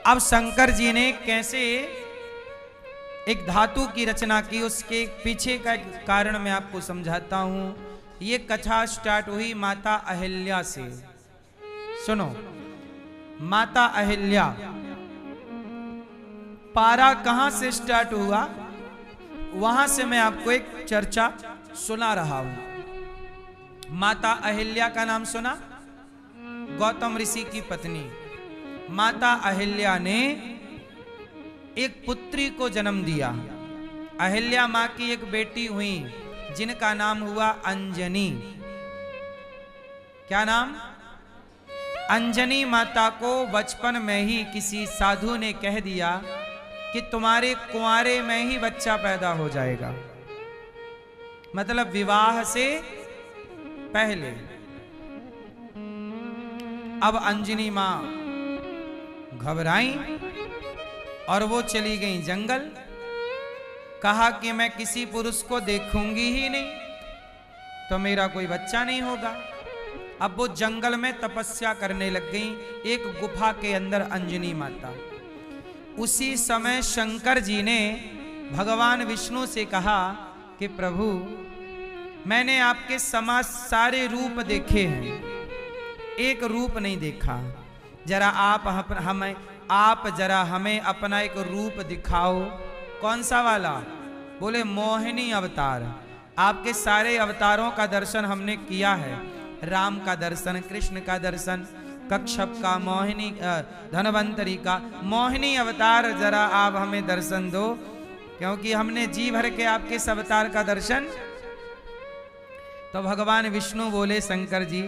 अब शंकर जी ने कैसे एक धातु की रचना की, उसके पीछे का कारण मैं आपको समझाता हूं। ये कथा स्टार्ट हुई माता अहिल्या से। सुनो, माता अहिल्या, पारा कहां से स्टार्ट हुआ वहां से मैं आपको एक चर्चा सुना रहा हूं। माता अहिल्या का नाम सुना? गौतम ऋषि की पत्नी माता अहिल्या ने एक पुत्री को जन्म दिया। अहिल्या मां की एक बेटी हुई जिनका नाम हुआ अंजनी। क्या नाम? अंजनी माता को बचपन में ही किसी साधु ने कह दिया कि तुम्हारे कुंवारे में ही बच्चा पैदा हो जाएगा, मतलब विवाह से पहले। अब अंजनी मां घबराई और वो चली गई जंगल। कहा कि मैं किसी पुरुष को देखूंगी ही नहीं तो मेरा कोई बच्चा नहीं होगा। अब वो जंगल में तपस्या करने लग गई, एक गुफा के अंदर अंजनी माता। उसी समय शंकर जी ने भगवान विष्णु से कहा कि प्रभु, मैंने आपके सारे रूप देखे हैं, एक रूप नहीं देखा। जरा आप जरा हमें अपना एक रूप दिखाओ। कौन सा वाला? बोले मोहिनी अवतार। आपके सारे अवतारों का दर्शन हमने किया है, राम का दर्शन, कृष्ण का दर्शन, कच्छप का, मोहिनी, धनवंतरी का। मोहिनी अवतार जरा आप हमें दर्शन दो, क्योंकि हमने जी भर के आपके इस अवतार का दर्शन। तो भगवान विष्णु बोले, शंकर जी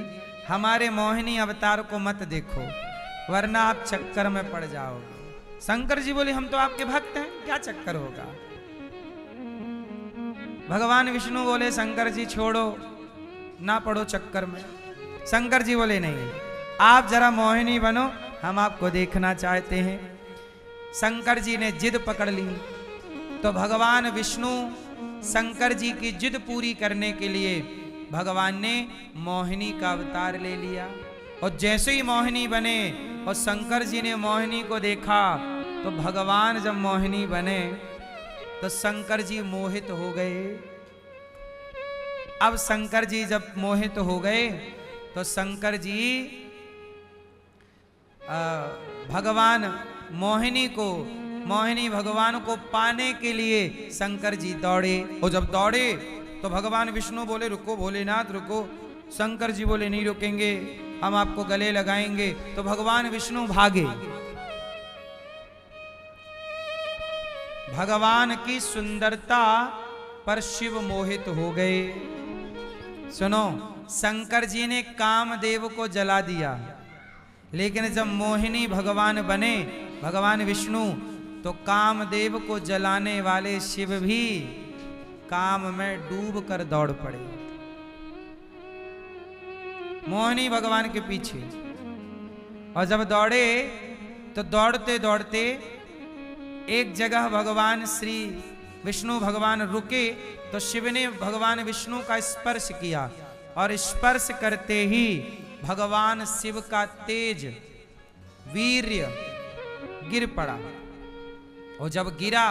हमारे मोहिनी अवतार को मत देखो वरना आप चक्कर में पड़ जाओगे। शंकर जी बोले, हम तो आपके भक्त हैं, क्या चक्कर होगा? भगवान विष्णु बोले, शंकर जी छोड़ो, ना पड़ो चक्कर में। शंकर जी बोले, नहीं, आप जरा मोहिनी बनो, हम आपको देखना चाहते हैं। शंकर जी ने जिद पकड़ ली। तो भगवान विष्णु शंकर जी की जिद पूरी करने के लिए भगवान ने मोहिनी का अवतार ले लिया। और जैसे ही मोहिनी बने और शंकर जी ने मोहिनी को देखा, तो भगवान जब मोहिनी बने तो शंकर जी मोहित हो गए। अब शंकर जी जब मोहित हो गए तो शंकर जी भगवान मोहिनी भगवान को पाने के लिए शंकर जी दौड़े। और जब दौड़े तो भगवान विष्णु बोले, रुको भोलेनाथ रुको। शंकर जी बोले, नहीं रुकेंगे, हम आपको गले लगाएंगे। तो भगवान विष्णु भागे। भगवान की सुंदरता पर शिव मोहित हो गए। सुनो, शंकर जी ने कामदेव को जला दिया, लेकिन जब मोहिनी भगवान बने भगवान विष्णु, तो कामदेव को जलाने वाले शिव भी काम में डूब कर दौड़ पड़े मोहिनी भगवान के पीछे। और जब दौड़े तो दौड़ते दौड़ते एक जगह भगवान श्री विष्णु भगवान रुके, तो शिव ने भगवान विष्णु का स्पर्श किया और स्पर्श करते ही भगवान शिव का तेज वीर्य गिर पड़ा। और जब गिरा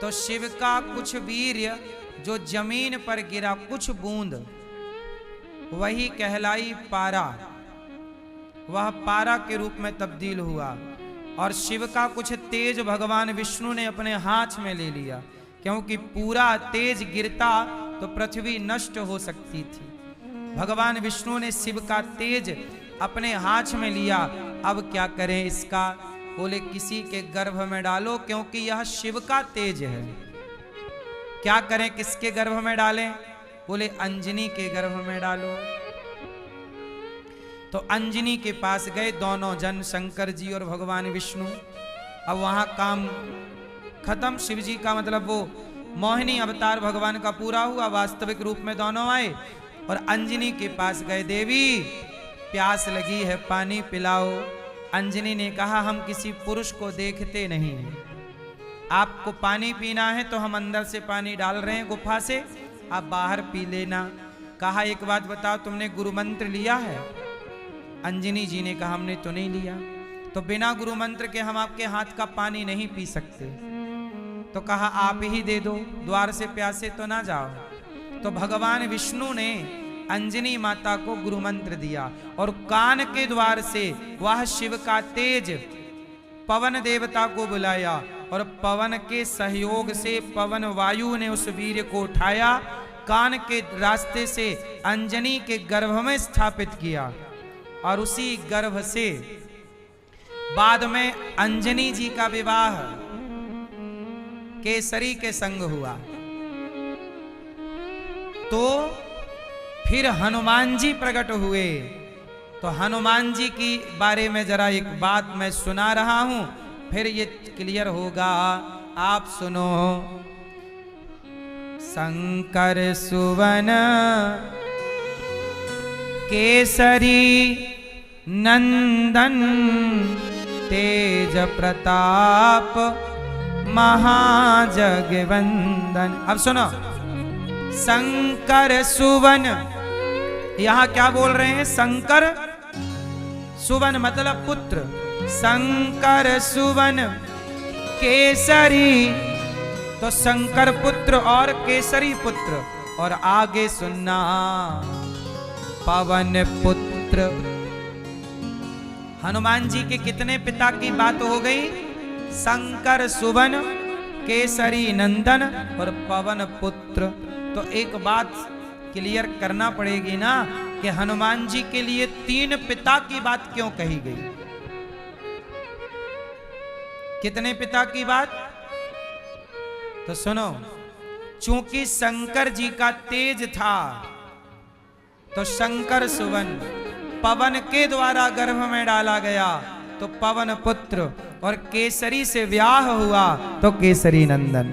तो शिव का कुछ वीर्य जो जमीन पर गिरा, कुछ बूंद, वही कहलाई पारा, वह पारा के रूप में तब्दील हुआ। और शिव का कुछ तेज भगवान विष्णु ने अपने हाथ में ले लिया, क्योंकि पूरा तेज गिरता तो पृथ्वी नष्ट हो सकती थी। भगवान विष्णु ने शिव का तेज अपने हाथ में लिया। अब क्या करें इसका? बोले, किसी के गर्भ में डालो, क्योंकि यह शिव का तेज है। क्या करें, किसके गर्भ में डालें? बोले, अंजनी के गर्भ में डालो। तो अंजनी के पास गए दोनों जन, शंकर जी और भगवान विष्णु। अब वहां काम खत्म। शिव जी का मतलब वो मोहिनी अवतार भगवान का पूरा हुआ, वास्तविक रूप में दोनों आए और अंजनी के पास गए। देवी प्यास लगी है, पानी पिलाओ। अंजनी ने कहा, हम किसी पुरुष को देखते नहीं हैं, आपको पानी पीना है तो हम अंदर से पानी डाल रहे हैं गुफा से, आप बाहर पी लेना। कहा, एक बात बताओ, तुमने गुरु मंत्र लिया है? अंजनी जी ने कहा, हमने तो नहीं लिया। तो तो बिना गुरु मंत्र के हम आपके हाथ का पानी नहीं पी सकते। तो कहा आप ही दे दो, द्वार से प्यासे तो ना जाओ। तो भगवान विष्णु ने अंजनी माता को गुरु मंत्र दिया और कान के द्वार से वह शिव का तेज पवन देवता को बुलाया और पवन के सहयोग से पवन वायु ने उस वीर को उठाया, कान के रास्ते से अंजनी के गर्भ में स्थापित किया और उसी गर्भ से बाद में अंजनी जी का विवाह केसरी के संग हुआ। तो फिर हनुमान जी प्रकट हुए। तो हनुमान जी की बारे में जरा एक बात मैं सुना रहा हूं, फिर ये क्लियर होगा, आप सुनो। शंकर सुवन केसरी नंदन तेज प्रताप महाजगवंदन। अब सुनो, शंकर सुवन, यहां क्या बोल रहे हैं? शंकर सुवन मतलब पुत्र। शंकर सुवन केसरी, तो शंकर पुत्र और केसरी पुत्र। और आगे सुनना, पवन पुत्र। हनुमान जी के कितने पिता की बात हो गई? शंकर सुवन केसरी नंदन और पवन पुत्र। तो एक बात क्लियर करना पड़ेगी ना कि हनुमान जी के लिए 3 पिता की बात क्यों कही गई? कितने पिता की बात? तो सुनो, चूंकि शंकर जी का तेज था तो शंकर सुवन पवन के द्वारा गर्भ में डाला गया तो पवन पुत्र, और केसरी से ब्याह हुआ तो केसरी नंदन।